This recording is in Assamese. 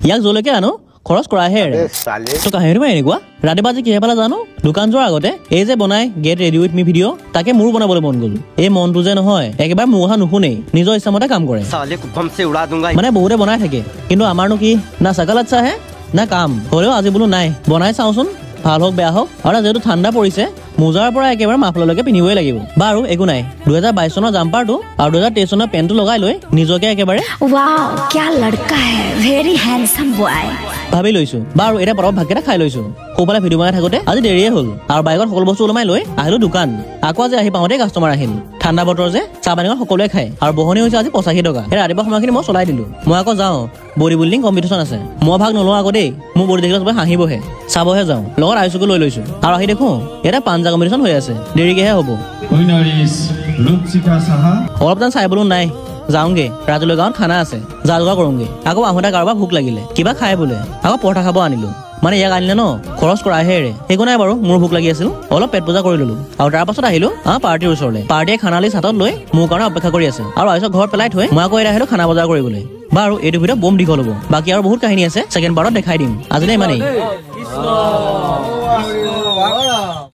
ইয়াক জলৈকে আনো খৰচ কৰাহে তো কাহিনী মই এনেকুৱা ৰাতিপুৱা আজি কিহে পালা জানো দোকান যোৱাৰ আগতে এই যে বনাই get ready with me video' তাকে মোৰো বনাবলৈ মন গ'ল এই মনটো যে নহয় একেবাৰে মোৰ কথা নুশুনেই নিজৰ ইচ্ছামতে কাম কৰে মানে বহুতে বনাই থাকে কিন্তু আমাৰনো কি না চাকাল আচ্ছা হে না কাম হ'লেও আজি বোলো নাই বনাই চাওঁচোন ভাল হওক বেয়া হওক আৰু যেহেতু ঠাণ্ডা পৰিছে মোজাৰ পৰা একেবাৰে মাফলালৈকে পিন্ধিবই লাগিব বাৰু একো নাই 2022 চনৰ জাম্পাৰটো আৰু 2023 চনৰ পেণ্টটো লগাই লৈ নিজকে একেবাৰে वाओ क्या लड़का है वेरी हैंडसम बॉय ভাবি লৈছো বাৰু এটা পৰব ভাগকেইটা খাই লৈছো কোপালে ভিডিঅ' বনাই থাকোতে আজি দেৰিয়ে হ'ল আৰু বাইকত সকলো বস্তু ওলমাই লৈ আহিলো দোকান আকৌ আজি আহি পাওঁতে কাষ্টমাৰ আহিল ঠাণ্ডা বতৰ যে চাহ পানীখন সকলোৱে খায় আৰু বহনি হৈছে আজি 85 টকা সেই ৰাতিপুৱা সময়খিনি মই চলাই দিলো মই আকৌ যাওঁ বডি বিল্ডিং কম্পিটিশ্যন আছে মই ভাগ নলওঁ আকৌ দেই মোৰ বডি দেখিলে চবে হাঁহিবহে চাবহে যাওঁ লগত আইচুকো লৈ লৈছো আৰু আহি দেখো এটা পাঞ্জা কম্পিটিশ্যন হৈ আছে দেৰিকেহে হ'ব অলপ টাইম চাই বোলো নাই যাওঁগে ৰাজলৈ গাঁৱত খানা আছে যা যোগাৰ কৰোঁগে আকৌ আহোঁতে কাৰোবাৰ ভোক লাগিলে কিবা খাই বোলে আকৌ পৰঠা খাব আনিলো মানে ইয়াক আনিলে ন খৰচ কৰাহে একো নাই বাৰু মোৰ ভোক লাগি আছিল অলপ পেট পূজা কৰি ললো আৰু তাৰ পাছত আহিলো পাৰ্টিৰ ওচৰলৈ পাৰ্টিয়ে খানালি ছাতত লৈ মোৰ কাৰণে অপেক্ষা কৰি আছে আৰু আইচক ঘৰত পেলাই থৈ মই আকৌ আহিলো খানা বজাৰ কৰিবলৈ বাৰু এইটো ভিডিঅ' বম দীঘল হ'ব বাকী আৰু বহুত কাহিনী আছে ছেকেণ্ড পাৰ্টত দেখাই দিম আজিলৈ ইমানেই